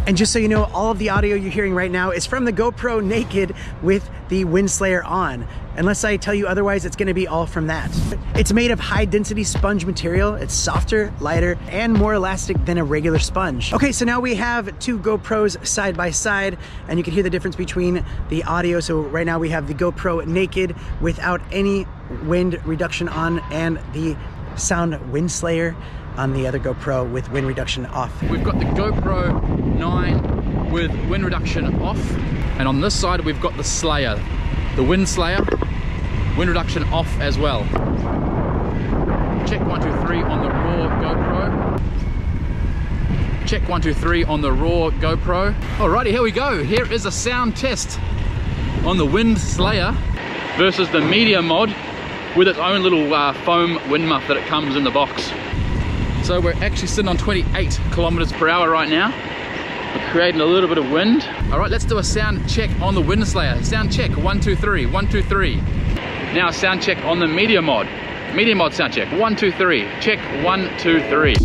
And just so you know, all of the audio you're hearing right now is from the GoPro naked with the Windslayer on. Unless I tell you otherwise, it's gonna be all from that. It's made of high density sponge material. It's softer, lighter, and more elastic than a regular sponge. Okay, so now we have two GoPros side by side, and you can hear the difference between the audio. So right now we have the GoPro naked without any wind reduction on, and the sound Windslayer on the other GoPro with wind reduction off. We've got the GoPro 9 with wind reduction off, and on this side we've got the Slayer, the Windslayer, wind reduction off as well. Check 1, 2, 3 on the raw GoPro. Check 1, 2, 3 on the raw GoPro. Alrighty, here we go. Here is a sound test on the Windslayer versus the Media Mod with its own little foam wind muff that it comes in the box. So we're actually sitting on 28 kilometers per hour right now. We're creating a little bit of wind. All right, let's do a sound check on the Windslayer. Sound check, 1, 2, 3, 1, 2, 3. Now sound check on the Media Mod. Media Mod sound check, 1, 2, 3. Check, 1, 2, 3.